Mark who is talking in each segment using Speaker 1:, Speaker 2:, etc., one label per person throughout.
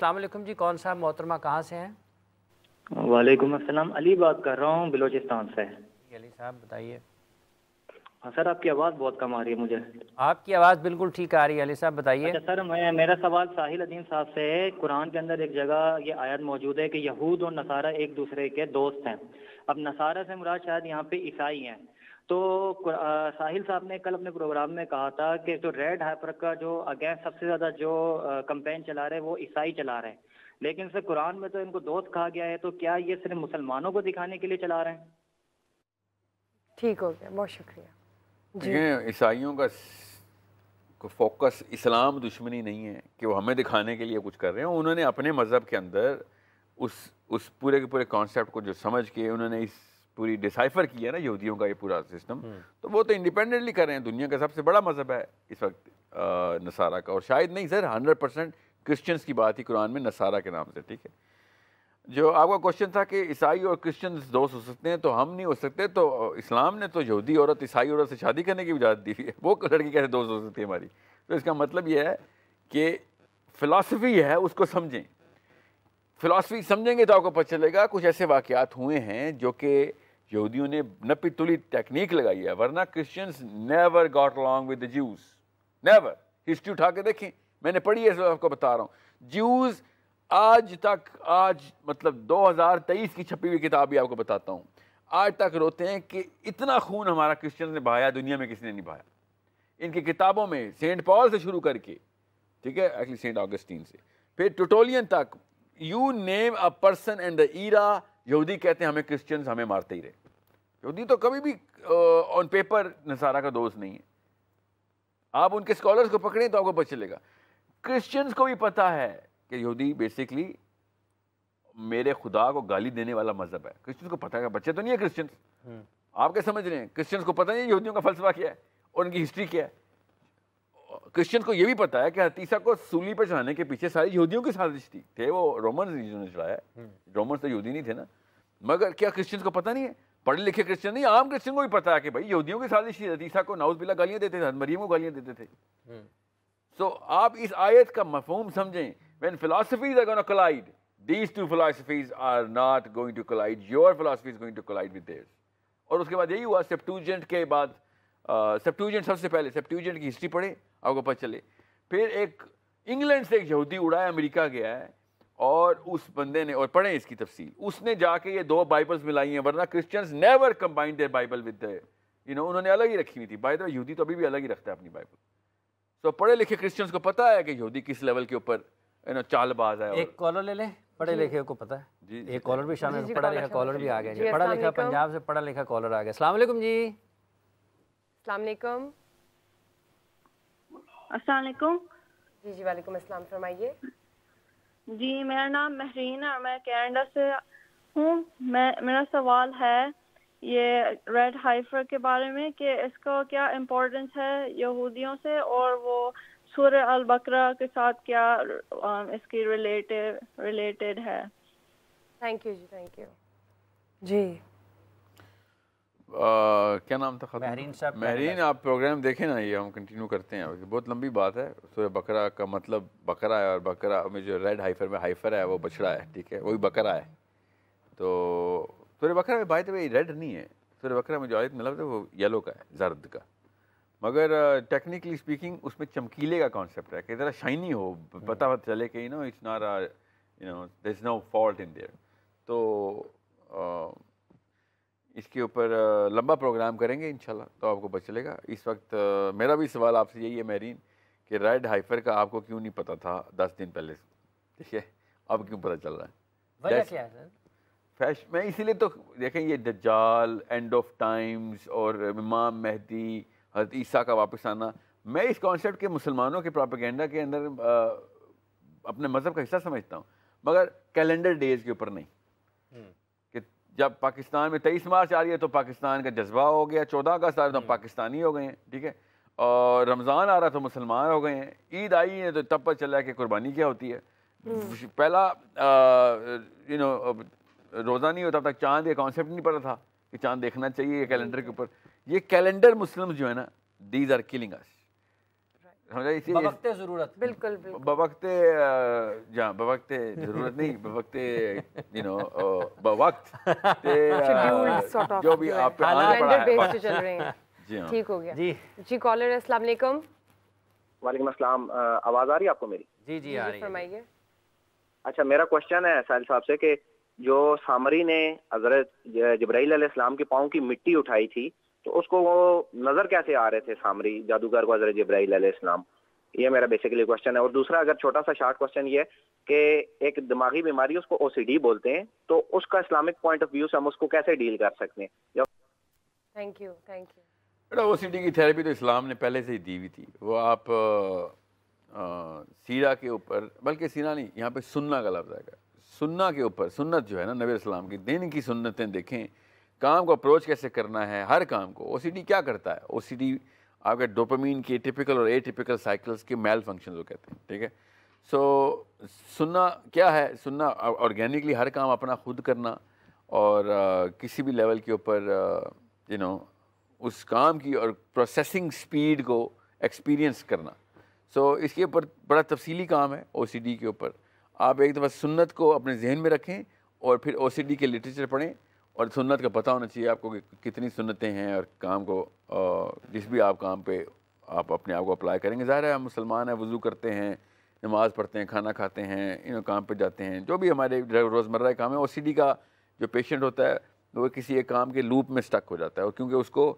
Speaker 1: السلام علیکم جی، کون صاحب محترمہ کہاں سے ہیں؟
Speaker 2: وعلیکم السلام، علی بات کر رہا ہوں بلوچستان سے۔
Speaker 1: علی صاحب بتائیے۔
Speaker 2: ہاں سر، آپ کی آواز بہت کم آ رہی ہے مجھے۔
Speaker 1: آپ کی آواز بالکل ٹھیک آ رہی ہے علی صاحب، بتائیے۔
Speaker 2: اچھا سر، میرا سوال ساحل الدین صاحب سے ہے۔ قرآن کے اندر ایک جگہ یہ آیت موجود ہے کہ یہود اور نصارہ ایک دوسرے کے دوست ہیں۔ اب نصارہ سے مراد شاید یہاں پہ عیسائی ہیں۔ تو ساحل صاحب نے کل اپنے پروگرام میں کہا تھا کہ جو ریڈ ہائپر کا جو اگینسٹ سب سے زیادہ جو کمپین چلا رہے ہیں وہ عیسائی چلا رہے ہیں، لیکن سر قرآن میں تو ان کو دوست کہا گیا ہے، تو کیا یہ صرف مسلمانوں کو دکھانے کے لیے چلا رہے ہیں؟
Speaker 3: ٹھیک ہو گیا، بہت شکریہ جی۔
Speaker 4: عیسائیوں کا فوکس اسلام دشمنی نہیں ہے کہ وہ ہمیں دکھانے کے لیے کچھ کر رہے ہیں، انہوں نے اپنے مذہب کے اندر اس پورے کے پورے کانسیپٹ کو جو سمجھ کے انہوں نے اس پوری ڈسائفر کیا نا یہودیوں کا یہ پورا سسٹم، تو وہ تو انڈیپینڈنٹلی کر رہے ہیں۔ دنیا کا سب سے بڑا مذہب ہے اس وقت نصارہ کا، اور شاید نہیں سر 100% کرسچنس کی بات ہی قرآن میں نصارہ کے نام سے، ٹھیک ہے۔ جو آپ کا کوشچن تھا کہ عیسائی اور کرسچنز دوست ہو سکتے ہیں، تو ہم نہیں ہو سکتے، تو اسلام نے تو یہودی عورت عیسائی عورت سے شادی کرنے کی اجازت دی ہوئی ہے، وہ لڑکی کیسے دوست ہو سکتی ہے ہماری؟ تو اس کا مطلب یہ ہے کہ فلاسفی ہے اس کو سمجھیں، فلاسفی سمجھیں گے تو آپ کو پتہ چلے گا کچھ ایسے واقعات ہوئے ہیں جو کہ یہودیوں نے نپی تلی ٹیکنیک لگائی ہے، ورنہ Christians never got along with the Jews، never. History اٹھا کے دیکھیں، میں نے پڑھی ہے، اس آپ کو بتا رہا ہوں۔ جیوز آج مطلب 2023 کی چھپی ہوئی کتاب بھی آپ کو بتاتا ہوں، آج تک روتے ہیں کہ اتنا خون ہمارا کرسچن نے بہایا دنیا میں کسی نے نہیں بہایا۔ ان کی کتابوں میں سینٹ پال سے شروع کر کے، ٹھیک ہے، ایکچولی سینٹ آگسٹین سے، پھر ٹوٹولین تک، you name a person and the era, یہودی کہتے ہیں ہمیں کرسچنز ہمیں مارتے ہی رہے۔ یہودی تو کبھی بھی آن پیپر نصارہ کا دوست نہیں ہے۔ آپ ان کے اسکالرز کو پکڑیں تو آپ کو پتہ چلے گا۔ کرسچنز کو بھی پتہ ہے کہ یہودی بیسکلی میرے خدا کو گالی دینے والا مذہب ہے۔ کرسچنز کو پتہ ہے، بچے تو نہیں ہے کرسچنز، آپ کیا سمجھ رہے ہیں؟ کرسچنز کو پتہ نہیں یہودیوں کا فلسفہ کیا ہے اور ان کی ہسٹری کیا ہے۔ کرسچنز کو یہ بھی پتہ ہے کہ حتیثہ کو سولی پہ چڑھانے کے پیچھے ساری یہودیوں کی سازش تھی، تھے وہ رومنز جنہوں نے چڑھایا ہے، رومنز تو یہودی نہیں تھے نا۔ مگر کیا کرسچنز کو پتہ نہیں ہے؟ پڑھے لکھے کرسچن نہیں، عام کرسچن کو بھی پتہ ہے کہ بھائی یہودیوں کی سازش تھی، حتیثہ کو نعوذ باللہ گالیاں دیتے تھے، مریم کو گالیاں دیتے تھے۔ سو آپ اس آیت کا مفہوم سمجھیں۔ When philosophies are going to collide, these two philosophies are not going to collide. Your philosophy is going to collide with theirs. اور اس کے بعد یہی ہوا سیپٹوجنٹ کے بعد، سیپٹوجنٹ سب سے پہلے سیپٹوجنٹ کی ہسٹری پڑھیں آپ کو پتہ چلے۔ پھر ایک انگلینڈ سے ایک یہودی اڑا ہے، امریکہ گیا ہے، اور اس بندے نے، اور پڑھیں اس کی تفصیل، اس نے جا کے یہ دو بائبلز ملائی ہیں، ورنہ Christians never combine their Bible with انہوں نے الگ ہی رکھی ہوئی تھی۔ بائی دا وے یہودی تو ابھی بھی الگ ہی رکھتا ہے اپنی بائبل۔ سو پڑھے لکھے کرسچنز کو پتہ ہے کہ یہودی کس لیول کے اوپر چال باز ہے۔
Speaker 1: ایک کالر لے لیں، پڑھے لکھے کو پتہ ہے
Speaker 4: جی
Speaker 1: ایک کالر بھی شامل ہے، پڑھا لکھا کالر بھی آ گیا جی، پڑھا لکھا پنجاب سے پڑھا لکھا کالر آ گیا۔ السلام علیکم جی۔
Speaker 3: السلام علیکم۔
Speaker 5: السلام علیکم۔
Speaker 3: جی جی وعلیکم السلام، فرمائیے۔
Speaker 5: جی میرا نام مہرین ہے اور میں کینیڈا سے ہوں۔ میرا سوال ہے یہ ریڈ ہائفر کے بارے میں کہ اس کا کیا امپورٹنس ہے یہودیوں سے، اور وہ سورہ البقرہ کے ساتھ کیا اس کی ریلیٹڈ ہے۔
Speaker 3: تھینک یو جی، تھینک یو جی۔
Speaker 4: کیا نام تھا خاتون؟
Speaker 1: مہرین صاحب۔
Speaker 4: مہرین، آپ پروگرام دیکھیں نا، یہ ہم کنٹینیو کرتے ہیں، بہت لمبی بات ہے۔ سورہ بقرہ کا مطلب بقرہ ہے، اور بقرہ میں جو ریڈ ہائفر میں ہائفر ہے وہ بچڑا ہے، ٹھیک ہے، وہی بقرہ ہے۔ تو سورہ بقرہ میں بائی دا وے ریڈ نہیں ہے، سورہ بقرہ میں جو آیت میں لفظ ہے وہ یلو کا ہے، زرد کا، مگر ٹیکنیکلی اسپیکنگ اس میں چمکیلے کا کانسیپٹ ہے کہ ذرا شائنی ہو، پتہ چلے کہ it's not there is no fault in there. تو اس کے اوپر لمبا پروگرام کریں گے انشاءاللہ، تو آپ کو پتہ چلے گا۔ اس وقت میرا بھی سوال آپ سے یہی ہے مہرین کہ ریڈ ہائفر کا آپ کو کیوں نہیں پتہ تھا 10 دن پہلے سے، ٹھیک ہے، اب کیوں پتہ چل رہا ہے؟
Speaker 1: وجہ کیا ہے سر؟
Speaker 4: میں اسی لیے تو دیکھیں یہ دجال، اینڈ آف ٹائمز، اور امام مہدی، حضرت عیسیٰ کا واپس آنا، میں اس کانسیپٹ کے مسلمانوں کے پروپیگنڈا کے اندر اپنے مذہب کا حصہ سمجھتا ہوں، مگر کیلنڈر ڈیز کے اوپر نہیں۔ کہ جب پاکستان میں 23 مارچ آ رہی ہے تو پاکستان کا جذبہ ہو گیا، 14 اگست آ رہا ہے تو پاکستانی ہو گئے ہیں، ٹھیک ہے، اور رمضان آ رہا تو مسلمان ہو گئے ہیں، عید آئی ہے تو تب پتہ چلا کہ قربانی کیا ہوتی ہے۔ پہلا روزہ نہیں ہوتا تھا، چاند کا کانسیپٹ نہیں پتا تھا کہ چاند دیکھنا چاہیے کیلنڈر کے اوپر۔ یہ کیلنڈر مسلم جو ہے نا، دیز آر کلنگ اس۔
Speaker 1: بوقت ضرورت.
Speaker 3: بالکل بالکل
Speaker 4: بوقت جہاں بوقت ضرورت نہیں بوقت بوقت جو بھی آپ پہ آنا پڑا ہے
Speaker 3: بیس پہ چل رہے ہیں.
Speaker 4: جی ہاں
Speaker 3: ٹھیک ہو گیا.
Speaker 1: جی
Speaker 3: کالر السلام علیکم.
Speaker 6: وعلیکم السلام. آواز آ رہی ہے آپ کو میری؟
Speaker 1: جی آ رہی ہے.
Speaker 3: فرمائیے.
Speaker 6: اچھا میرا کوشچن ہے ساحل صاحب سے کہ جو سامری نے حضرت جبرائیل علیہ السلام کے پاؤں کی مٹی اٹھائی تھی تو اس کو وہ نظر کیسے آ رہے تھے سامری جادوگر کو حضرت جبرائیل علیہ السلام؟ یہ میرا بیسیکلی کوشچن ہے. اور دوسرا اگر چھوٹا سا شارٹ کوشچن یہ ہے کہ ایک دماغی بیماری اس کو OCD بولتے ہیں تو اس کا اسلامک پوائنٹ آف ویو سے ہم اس کو کیسے ڈیل کر سکتے ہیں؟
Speaker 3: Thank you.
Speaker 4: بیٹا OCD کی تھیراپی تو اسلام نے پہلے سے ہی دی ہوئی تھی. وہ آپ سیرہ کے اوپر بلکہ سیرہ نہیں یہاں پہ سننا کا لفظ ہے. سننا کے اوپر سنت جو ہے نا نبی اسلام کی دین کی سنتیں دیکھیں کام کو اپروچ کیسے کرنا ہے ہر کام کو. OCD کیا کرتا ہے؟ OCD آپ کے ڈوپامین کے ٹپیکل اور ایٹیپیکل سائیکلز کے میل فنکشنز وہ کہتے ہیں. ٹھیک ہے. سو سننا کیا ہے؟ سننا آرگینکلی ہر کام اپنا خود کرنا اور کسی بھی لیول کے اوپر اس کام کی اور پروسیسنگ سپیڈ کو ایکسپیرینس کرنا. سو اس کے اوپر بڑا تفصیلی کام ہے OCD کے اوپر. آپ ایک دفعہ سنت کو اپنے ذہن میں رکھیں اور پھر OCD کے لٹریچر پڑھیں اور سنت کا پتہ ہونا چاہیے آپ کو کہ کتنی سنتیں ہیں اور کام کو جس بھی آپ کام پہ آپ اپنے آپ کو اپلائی کریں گے. ظاہر ہے ہم مسلمان ہیں, وضو کرتے ہیں, نماز پڑھتے ہیں, کھانا کھاتے ہیں, کام پہ جاتے ہیں, جو بھی ہمارے روزمرہ کام ہے. OCD کا جو پیشنٹ ہوتا ہے وہ کسی ایک کام کے لوپ میں سٹک ہو جاتا ہے اور کیونکہ اس کو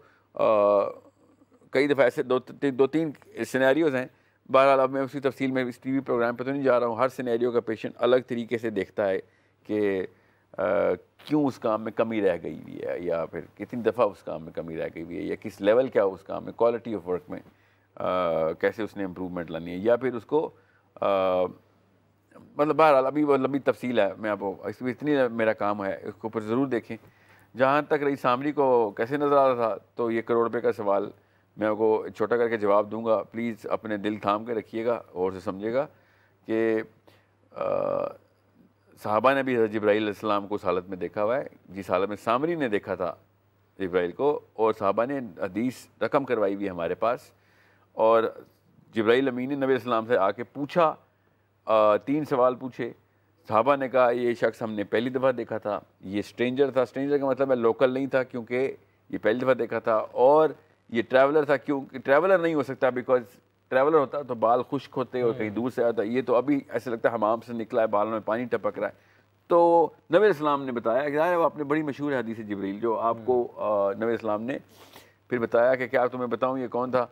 Speaker 4: کئی دفعہ ایسے دو تین سینیریوز ہیں. بہرحال اب میں اسی تفصیل میں اس TV پروگرام پہ تو نہیں جا رہا ہوں. ہر سینیریو کا پیشنٹ الگ طریقے سے دیکھتا ہے کہ کیوں اس کام میں کمی رہ گئی ہوئی ہے یا پھر کتنی دفعہ اس کام میں کمی رہ گئی ہوئی ہے یا کس لیول کیا اس کام میں کوالٹی آف ورک میں کیسے اس نے امپرومنٹ لانی ہے یا پھر اس کو مطلب بہرحال ابھی وہ لمبی تفصیل ہے. میں آپ کو اس میں اتنی میرا کام ہے اس کو اوپر ضرور دیکھیں. جہاں تک رہی سامری کو کیسے نظر آ رہا تھا تو یہ کروڑ روپے کا سوال میں آپ کو چھوٹا کر کے جواب دوں گا. پلیز اپنے دل تھام کے رکھیے گا اور سے سمجھے گا کہ صحابہ نے بھی حضرت جبرائیل علیہ السلام کو اس حالت میں دیکھا ہوا ہے جس حالت میں سامری نے دیکھا تھا جبرائیل کو. اور صحابہ نے حدیث رقم کروائی ہوئی ہے ہمارے پاس. اور جبرائیل امین نے نبی السلام سے آ کے پوچھا 3 سوال پوچھے. صحابہ نے کہا یہ شخص ہم نے پہلی دفعہ دیکھا تھا, یہ اسٹرینجر تھا. اسٹرینجر کا مطلب ہے لوکل نہیں تھا کیونکہ یہ پہلی دفعہ دیکھا تھا, اور یہ ٹریولر تھا کیونکہ ٹریولر نہیں ہو سکتا بیکاز ٹریولر ہوتا تو بال خشک ہوتے اور کہیں دور سے آتا. یہ تو ابھی ایسے لگتا ہے حمام سے نکلا ہے, بالوں میں پانی ٹپک رہا ہے. تو نبی السلام نے بتایا کہ ظاہر ہے وہ آپ نے بڑی مشہور ہے حدیث جبریل جو آپ کو نبی السلام نے پھر بتایا کہ کیا تمہیں بتاؤں یہ کون تھا.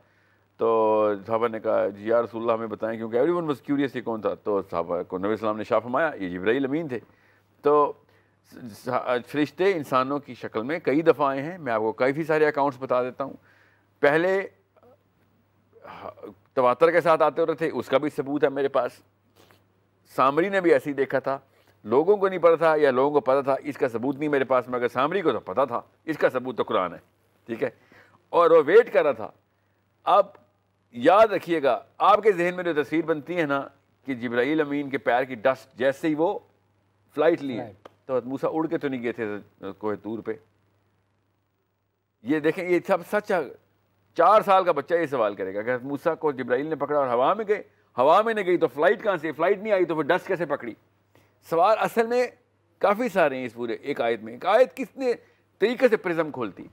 Speaker 4: تو صحابہ نے کہا جی یا رسول اللہ ہمیں بتائیں کیونکہ ایوری ون واز کیوریس یہ کون تھا. تو صحابہ کو نبی السلام نے شاہ فرمایا یہ جبرائیل امین تھے. تو فرشتے انسانوں کی شکل میں کئی دفعہ آئے ہیں. میں آپ کو کافی سارے اکاؤنٹس بتا دیتا ہوں. پہلے تواتر کے ساتھ آتے ہوتے تھے, اس کا بھی ثبوت ہے میرے پاس. سامری نے بھی ایسے ہی دیکھا تھا, لوگوں کو نہیں پتا تھا یا لوگوں کو پتا تھا, اس کا ثبوت نہیں میرے پاس, مگر سامری کو تو پتا تھا, اس کا ثبوت تو قرآن ہے. ٹھیک ہے. اور وہ ویٹ کر رہا تھا. اب یاد رکھیے گا آپ کے ذہن میں جو تصویر بنتی ہے نا کہ جبرائیل امین کے پیر کی ڈسٹ جیسے ہی وہ فلائٹ لی تو موسیٰ اڑ کے تو نہیں گئے تھے کوہ طور پہ. یہ دیکھیں یہ سب سچ ہے. 4 سال کا بچہ یہ سوال کرے گا کہ موسیٰ کو جبرائیل نے پکڑا اور ہوا میں گئے, ہوا میں نہیں گئی تو فلائٹ کہاں سے, فلائٹ نہیں آئی تو پھر ڈسٹ کیسے پکڑی. سوال اصل میں کافی سارے ہیں اس پورے ایک آیت میں. ایک آیت کس نے طریقے سے پرزم کھولتی.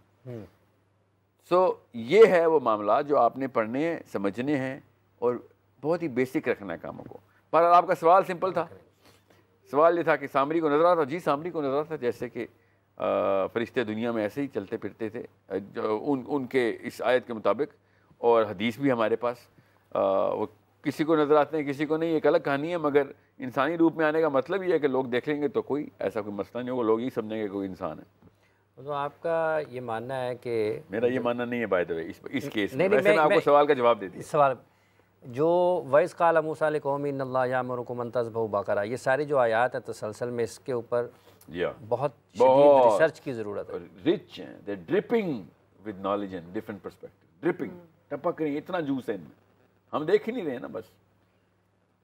Speaker 4: سو یہ ہے وہ معاملات جو آپ نے پڑھنے ہیں, سمجھنے ہیں اور بہت ہی بیسک رکھنا ہے کاموں کو. بہرحال آپ کا سوال سمپل تھا. سوال یہ تھا کہ سامری کو نظر آتا. جی سامری کو نظر آتا جیسے کہ فرشتے دنیا میں ایسے ہی چلتے پھرتے تھے ان کے اس آیت کے مطابق, اور حدیث بھی ہمارے پاس. وہ کسی کو نظر آتے ہیں کسی کو نہیں, ایک الگ کہانی ہے, مگر انسانی روپ میں آنے کا مطلب یہ ہے کہ لوگ دیکھ لیں گے تو کوئی ایسا کوئی مسئلہ نہیں ہوگا, لوگ ہی سمجھیں گے کوئی انسان ہے.
Speaker 1: تو آپ کا یہ ماننا ہے کہ
Speaker 4: میرا یہ ماننا نہیں ہے by the way us case میں. ویسے میں آپ کو سوال کا جواب دے دیا.
Speaker 1: سوال جو وَإِذْ قَالَ مُوسَىٰ لِقَوْمِهِ إِنَّ اللَّهَ يَأْمُرُكُمْ أَن تَذْبَحُوا بَقَرَةً, یہ ساری جو آیات ہیں تسلسل میں اس کے اوپر بہت شدید ریسرچ کی ضرورت ہے.
Speaker 4: رچ ہیں, they dripping with knowledge and different perspective. Dripping ٹپک رہی, اتنا جوس ہے ان میں, ہم دیکھ ہی نہیں رہے ہیں نا. بس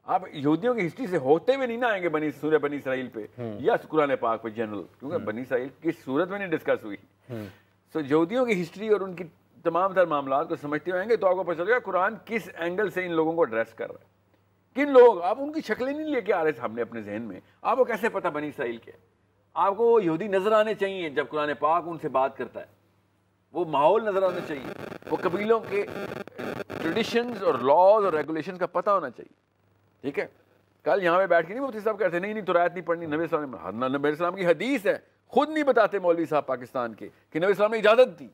Speaker 4: آپ یہودیوں کی ہسٹری سے ہوتے ہوئے نہیں نہ آئیں گے سورہ بنی اسرائیل پہ یا قرآن پاک پہ جنرل, کیونکہ بنی اسرائیل کس صورت میں نہیں ڈسکس ہوئی. سو یہودیوں کی ہسٹری اور ان کی تمام تر معاملات کو سمجھتے ہوئیں گے تو آپ کو پتہ چلے گا قرآن کس اینگل سے ان لوگوں کو ایڈریس کر رہا ہے. کن لوگ, آپ ان کی شکلیں نہیں لے کے آ رہے سامنے اپنے ذہن میں. آپ کو کیسے پتہ بنی اسرائیل کے؟ آپ کو وہ یہودی نظر آنے چاہیے جب قرآن پاک ان سے بات کرتا ہے, وہ ماحول نظر آنا چاہیے, وہ قبیلوں کے ٹریڈیشنز اور لاز اور ریگولیشنز کا پتہ ہونا چاہیے. ٹھیک ہے, کل یہاں پہ بیٹھ کے نہیں مفتی صاحب کہتے نہیں تو رعایت نہیں پڑھنی. نبی علیہ السلام کی حدیث ہے, خود نہیں بتاتے مولوی صاحب پاکستان کے کہ نبی السلام نے اجازت دی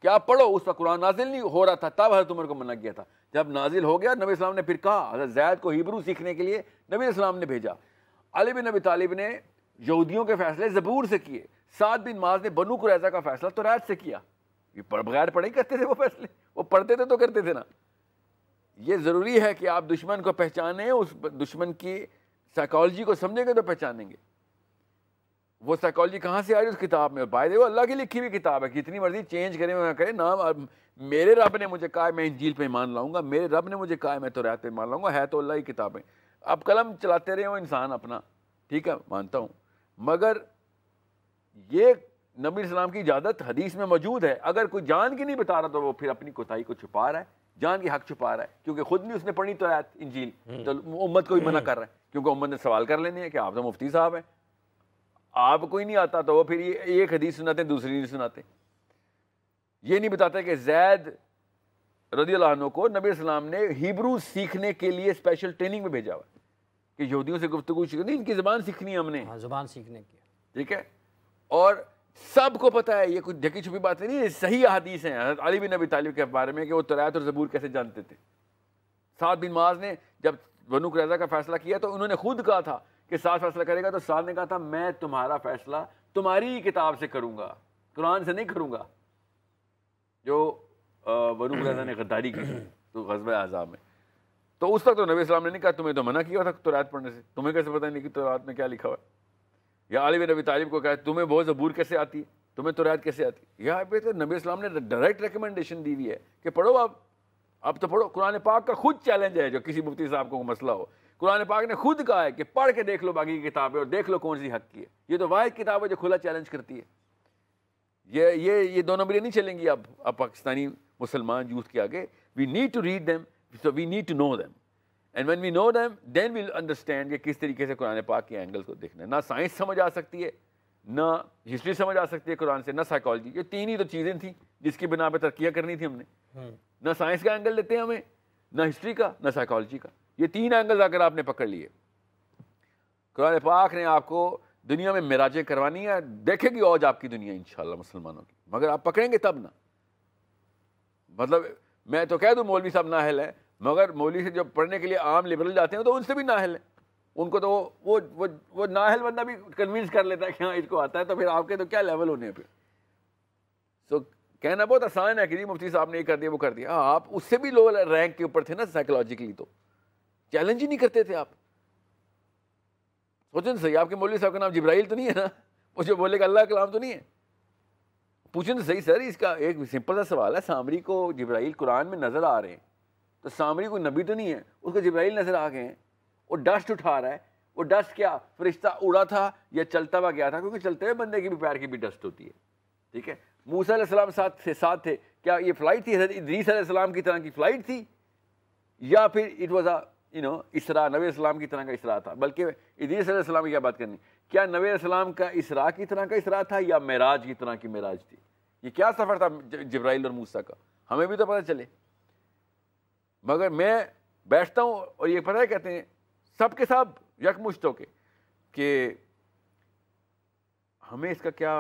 Speaker 4: کہ آپ پڑھو. اس وقت قرآن نازل نہیں ہو رہا تھا, تب حضرت عمر کو منع کیا تھا. جب نازل ہو گیا نبی السلام نے پھر کہا, حضرت زید کو ہیبرو سیکھنے کے لیے نبی السلام نے بھیجا. علی بن ابی طالب نے یہودیوں کے فیصلے زبور سے کیے. سعد بن معاذ نے بنو قریظہ کا فیصلہ توریت سے کیا. یہ بغیر پڑھے ہی کرتے تھے وہ فیصلے, وہ پڑھتے تھے تو کرتے تھے نا. یہ ضروری ہے کہ آپ دشمن کو پہچانیں, اس دشمن کی سائیکالوجی کو سمجھیں گے تو پہچانیں گے. وہ سائیکالوجی کہاں سے آ رہی ہے اس کتاب میں؟ بائی وہ اللہ کی لکھی ہوئی کتاب ہے, کتنی مرضی چینج کریں میں کریں نام. میرے رب نے مجھے کہا میں انجیل پہ ایمان لاؤں گا, میرے رب نے مجھے کہا میں توریت پہ ایمان لاؤں گا, ہے تو اللہ کی کتابیں. اب قلم چلاتے رہے ہو انسان اپنا, ٹھیک ہے مانتا ہوں, مگر یہ نبی السلام کی اجازت حدیث میں موجود ہے. اگر کوئی جان کے نہیں بتا رہا تو وہ پھر اپنی کوتاہی کو چھپا رہا ہے, جان کی حق چھپا رہا ہے, کیونکہ خود نہیں اس نے پڑھنی توریت انجیل, تو امت کو بھی منع کر رہا ہے, کیونکہ امت نے سوال کر لینے ہیں کہ آپ تو مفتی صاحب ہیں, آپ کوئی نہیں آتا, تو وہ پھر ایک حدیث سناتے ہیں دوسری نہیں سناتے. یہ نہیں بتاتے کہ زید رضی اللہ عنہ کو نبی السلام نے ہیبرو سیکھنے کے لیے اسپیشل ٹریننگ میں بھیجا ہوا کہ یہودیوں سے گفتگو سیکھنی, ان کی زبان سیکھنی ہے ہم نے,
Speaker 1: زبان سیکھنے کی.
Speaker 4: ٹھیک ہے, اور سب کو پتہ ہے, یہ کوئی ڈھکی چھپی باتیں نہیں, یہ صحیح احادیث ہیں حضرت علی بن ابی طالب کے بارے میں کہ وہ توریت اور زبور کیسے جانتے تھے. سعد بن معاذ نے جب بنو قریظہ کا فیصلہ کیا تو انہوں نے خود کہا تھا کہ سعد فیصلہ کرے گا, تو سعد نے کہا تھا میں تمہارا فیصلہ تمہاری ہی کتاب سے کروں گا, قرآن سے نہیں کروں گا. جو بنو قریظہ نے غداری کی تو غزوہ احزاب میں, تو اس وقت تو نبی السلام نے نہیں کہا تمہیں تو منع کیا تھا توریت پڑھنے سے, تمہیں کیسے پتہ نہیں کہ توریت میں کیا لکھا ہوا ہے. یا علی بن ابی طالب کو کہا تمہیں بہت زبور کیسے آتی ہے, تمہیں توریت کیسے آتی ہے. یہاں پہ تو نبی السلام نے ڈائریکٹ ریکمنڈیشن دی ہوئی ہے کہ پڑھو, اب تو پڑھو. قرآن پاک کا خود چیلنج ہے, جو کسی مفتی صاحب کو مسئلہ ہو, قرآن پاک نے خود کہا ہے کہ پڑھ کے دیکھ لو باقی کی کتابیں اور دیکھ لو کون سی حق کی ہے. یہ تو واحد کتاب ہے جو کھلا چیلنج کرتی ہے. یہ دو نمبریں نہیں چلیں گی اب پاکستانی مسلمان یوتھ کے آگے. We need to read them, so we need to know them, and when we know them then we'll understand کہ کس طریقے سے قرآن پاک کے اینگل کو دیکھنا ہے. نہ سائنس سمجھ آ سکتی ہے, نہ ہسٹری سمجھ آ سکتی ہے قرآن سے, نہ سائیکالوجی. یہ تین ہی تو چیزیں تھیں جس کی بنا پہ ترقیاں کرنی تھی ہم نے. نہ سائنس کا اینگل لیتے ہیں ہمیں, نہ ہسٹری کا, نہ سائیکالوجی کا. یہ تین اینگل اگر آپ نے پکڑ لیے, قرآن پاک نے آپ کو دنیا میں معراجیں کروانی ہے, دیکھے گی اوج آپ کی دنیا انشاءاللہ مسلمانوں کی, مگر آپ پکڑیں گے تب نا. مطلب میں تو کہہ دوں مولوی صاحب نااہل ہے, مگر مولوی سے جب پڑھنے کے لیے عام لبرل جاتے ہیں تو ان سے بھی نااہل ہیں. ان کو تو وہ نااہل بندہ بھی کنوینس کر لیتا ہے کہ ہاں اس کو آتا ہے, تو پھر آپ کے تو کیا لیول ہونے ہیں پھر. سو کہنا بہت آسان ہے کہ جی مفتی صاحب نے یہ کر دیا وہ کر دیا. ہاں آپ اس سے بھی لو رینک کے اوپر تھے نا سائیکولوجیکلی, تو چیلنج ہی نہیں کرتے تھے آپ. سوچیں صحیح, آپ کے مولوی صاحب کا نام جبرائیل تو نہیں ہے نا, وہ جو بولے گا اللہ کا کلام تو نہیں ہے. پوچھیں تو صحیح سر, اس کا ایک سمپل سا سوال ہے. سامری کو جبرائیل قرآن میں نظر آ رہے ہیں, تو سامری کوئی نبی تو نہیں ہے, اس کو جبرائیل نظر آ گئے ہیں. وہ ڈسٹ اٹھا رہا ہے, وہ ڈسٹ کیا فرشتہ اڑا تھا یا چلتا ہوا گیا تھا, کیونکہ چلتے ہوئے بندے کی بھی پیر کی بھی ڈسٹ ہوتی ہے. ٹھیک ہے, موسیٰ علیہ السلام ساتھ تھے, کیا یہ فلائٹ تھی حضرت ادریس علیہ السلام کی طرح کی فلائٹ تھی, یا پھر اٹ واز اسرا, نبی السلام کی طرح کا اسرا تھا. بلکہ ادریس علیہ السلام کی کیا بات کرنی, کیا نبی علیہ السلام کا اسرا کی طرح کا اسرا تھا یا معراج کی طرح کی معراج تھی؟ یہ کیا سفر تھا جبرائیل اور موسیٰ کا, ہمیں بھی تو پتہ چلے. مگر میں بیٹھتا ہوں اور یہ پتہ ہے کہتے ہیں سب کے سب یکمشت ہو کے کہ ہمیں اس کا کیا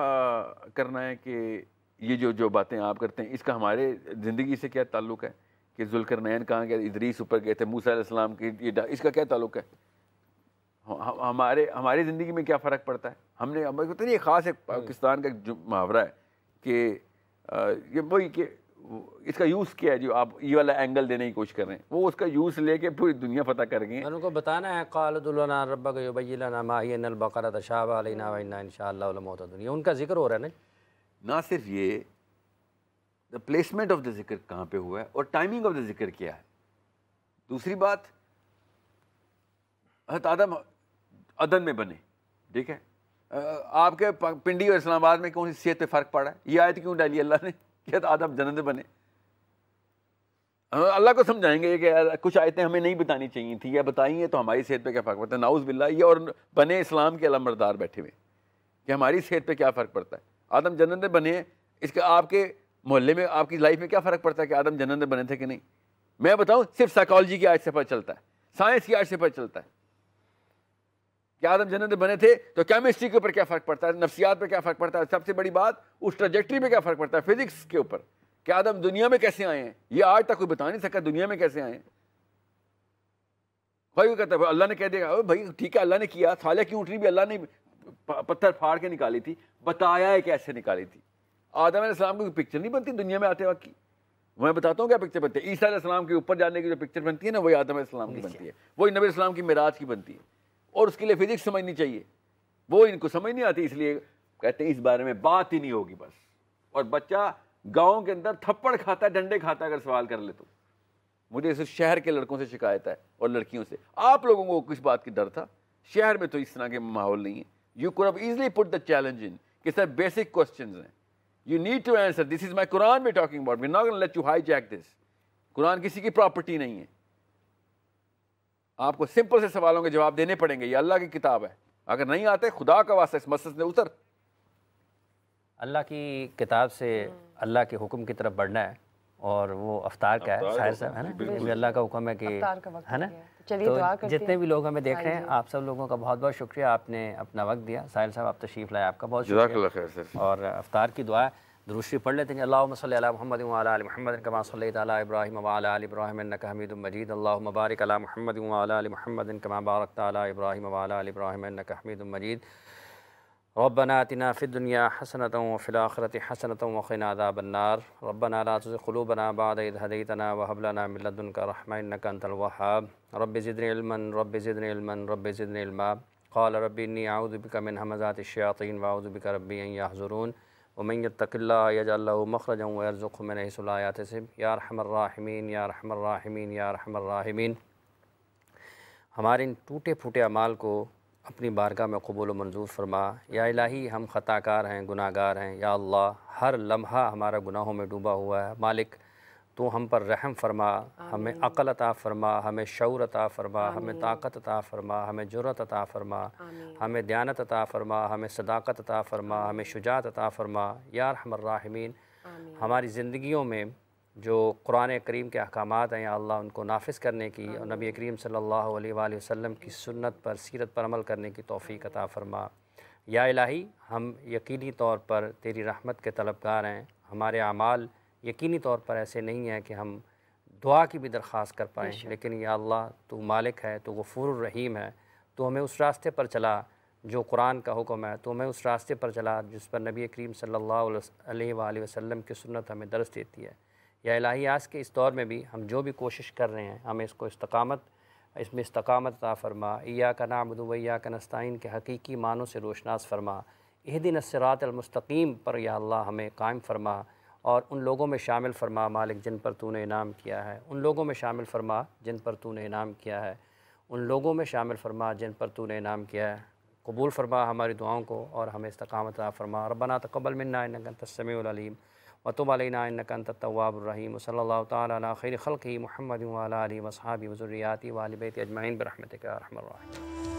Speaker 4: کرنا ہے, کہ یہ جو باتیں آپ کرتے ہیں اس کا ہمارے زندگی سے کیا تعلق ہے, کہ ذوالقرنین کہاں گئے, ادریس اوپر گئے تھے, موسیٰ علیہ السلام کی اس کا کیا تعلق ہے, ہماری زندگی میں کیا فرق پڑتا ہے. ہم نے پتہ نہیں, یہ خاص ایک پاکستان کا جو محاورہ ہے کہ یہ وہی کہ اس کا یوز کیا ہے, جو آپ یہ والا اینگل دینے کی کوشش کر رہے ہیں, وہ اس کا یوز لے کے پوری دنیا فتح کر گئے ہیں.
Speaker 1: ان کو بتانا ہے قال ادع لنا ربک یبین لنا ما ہی ان البقرہ تشابہ علینا وانا ان شاء اللہ لمہتدون. یہ ان کا ذکر ہو رہا ہے نا.
Speaker 4: نہ صرف یہ, دا پلیسمنٹ آف دا ذکر کہاں پہ ہوا ہے اور ٹائمنگ آف دا ذکر کیا ہے. دوسری بات, حضرت آدم عدن میں بنے, ٹھیک ہے, آپ کے پنڈی اور اسلام آباد میں کون سی صحت پہ فرق پڑا ہے, یہ آیت کیوں ڈالی اللہ نے کہ آدم جنت میں بنے؟ اللہ کو سمجھائیں گے کہ کچھ آیتیں ہمیں نہیں بتانی چاہیے تھیں یا بتائی ہیں تو ہماری صحت پہ کیا فرق پڑتا ہے. نعوذ باللہ. یہ اور بنے اسلام کے علمبردار بیٹھے ہوئے کہ ہماری صحت پہ کیا فرق پڑتا ہے. آدم جنت میں بنے ہیں, اس کا آپ کے محلے میں آپ کی لائف میں کیا فرق پڑتا ہے کہ آدم جنت میں بنے تھے کہ نہیں. میں بتاؤں صرف سائیکالوجی کی آیت سے پتہ چلتا ہے, سائنس کی آیت سے پتہ چلتا ہے کہ آدم جنت میں بنے تھے. تو کیمسٹری کے اوپر کیا فرق پڑتا ہے, نفسیات پہ کیا فرق پڑتا ہے, سب سے بڑی بات اس ٹریجیکٹری پہ کیا فرق پڑتا ہے, فزکس کے اوپر کہ آدم دنیا میں کیسے آئے ہیں. یہ آج تک کوئی بتا نہیں سکا دنیا میں کیسے آئے ہیں. بھائی وہ کہتا ہے اللہ نے کہہ دیا بھائی ٹھیک ہے اللہ نے کیا, صالح کی اونٹنی بھی اللہ نے پتھر پھاڑ کے نکالی تھی, بتایا ہے کیسے نکالی تھی. آدم علیہ السلام کی کوئی پکچر نہیں بنتی دنیا میں آتے وقت کی, میں بتاتا ہوں کیا پکچر بنتی ہے. عیسیٰ علیہ السلام کے اوپر جانے کی جو پکچر بنتی ہے نا, وہی آدم علیہ السلام کی بنتی ہے, وہی نبی السلام کی معراج کی بنتی ہے. اور اس کے لیے فزکس سمجھنی چاہیے, وہ ان کو سمجھ نہیں آتی, اس لیے کہتے ہیں اس بارے میں بات ہی نہیں ہوگی بس. اور بچہ گاؤں کے اندر تھپڑ کھاتا ہے, ڈنڈے کھاتا ہے اگر سوال کر لے تو. مجھے اس شہر کے لڑکوں سے شکایت ہے اور لڑکیوں سے. آپ لوگوں کو کس بات کی ڈر تھا؟ شہر میں تو اس طرح کے ماحول نہیں ہے. You could have easily put the challenge in کہ سر بیسک کوسچنز ہیں, you need to answer. This is my Quran we talking about, we not gonna let you hijack this. Quran کسی کی پراپرٹی نہیں ہے. آپ کو سمپل سے سوالوں کے جواب دینے پڑیں گے. یہ اللہ کی کتاب ہے, اگر نہیں آتے خدا کا واسطہ اس مسجد سے اتر.
Speaker 1: اللہ کی کتاب سے اللہ کے حکم کی طرف بڑھنا ہے, اور وہ افطار کا ہے ساحر صاحب, ہے نا, یہ اللہ کا حکم ہے کہ ہے نا. تو جتنے بھی لوگ ہمیں دیکھ رہے ہیں, آپ سب لوگوں کا بہت بہت شکریہ, آپ نے اپنا وقت دیا. ساحر صاحب آپ تشریف لائے, آپ کا بہت شکریہ. اور افطار کی دعا درود شریف پڑھ لیتے ہیں. اللہم صلی علی محمد وعلی آل محمد کما صلیت علی ابراہیم وعلی آل ابراہیم انک حمید مجید. اللہم بارک علی محمد وعلی آل محمد کما بارکت علی ابراہیم وعلی آل ابراہیم انک حمید مجید. ربنا آتنا فی الدنیا حسنۃ وفی الآخرۃ حسنۃ وقنا عذاب النار. ربنا لا تزغ قلوبنا بعد إذ هديتنا وهب لنا من لدنك رحمة إنك أنت الوهاب. رب زدني علما رب زدني علما رب زدني علما. قال رب إني أعوذ بك من همزات الشياطين وأعوذ بك ربي أن يحضرون. ومن يتق الله يجعل له مخرجا ويرزقه من حيث لا يحتسب. يا أرحم الراحمين يا أرحم الراحمين يا أرحم الراحمين. ہمارے ان ٹوٹے پھوٹے اعمال کو اپنی بارگاہ میں قبول و منظور فرما. یا الہی ہم خطا کار ہیں, گناہ گار ہیں. یا اللہ ہر لمحہ ہمارا گناہوں میں ڈوبا ہوا ہے. مالک تو ہم پر رحم فرما, ہمیں عقل عطا فرما, ہمیں شعور عطا فرما, ہمیں طاقت عطا فرما, ہمیں جرأت عطا فرما, ہمیں دیانت عطا فرما, ہمیں صداقت عطا فرما, ہمیں شجاعت عطا فرما. یا ارحم الراحمین. ہماری زندگیوں میں جو قرآن کریم کے احکامات ہیں یا اللہ ان کو نافذ کرنے کی اور نبی کریم صلی اللہ علیہ وآلہ وسلم کی سنت پر, سیرت پر عمل کرنے کی توفیق عطا فرما. یا الہی ہم یقینی طور پر تیری رحمت کے طلبگار ہیں. ہمارے اعمال یقینی طور پر ایسے نہیں ہیں کہ ہم دعا کی بھی درخواست کر پائیں, لیکن یا اللہ تو مالک ہے, تو غفور الرحیم ہے. تو ہمیں اس راستے پر چلا جو قرآن کا حکم ہے, تو ہمیں اس راستے پر چلا جس پر نبی کریم صلی اللہ علیہ وآلہ وسلم کی سنت ہمیں درس دیتی ہے. یا الہی آج کے اس دور میں بھی ہم جو بھی کوشش کر رہے ہیں, ہمیں اس میں استقامت عطا فرما. ایاک نعبد و ایاک نستعین کے حقیقی معنوں سے روشناس فرما. اہدنا الصراط المستقیم پر یا اللہ ہمیں قائم فرما, اور ان لوگوں میں شامل فرما مالک جن پر تو نے انعام کیا ہے. ان لوگوں میں شامل فرما جن پر تو نے انعام کیا ہے. ان لوگوں میں شامل فرما جن پر تو نے انعام کیا ہے. قبول فرما ہماری دعاؤں کو اور ہمیں استقامت عطا فرما. ربنا تقبل منا انک انت السمیع العلیم وتب علینا انک انت التواب الرحیم. وصلی اللہ تعالی علی خیر خلقہ محمد وعلی آلہ وصحبہ وذریاتہ وآل بیتہ اجمعین برحمتک یا ارحم الراحمین.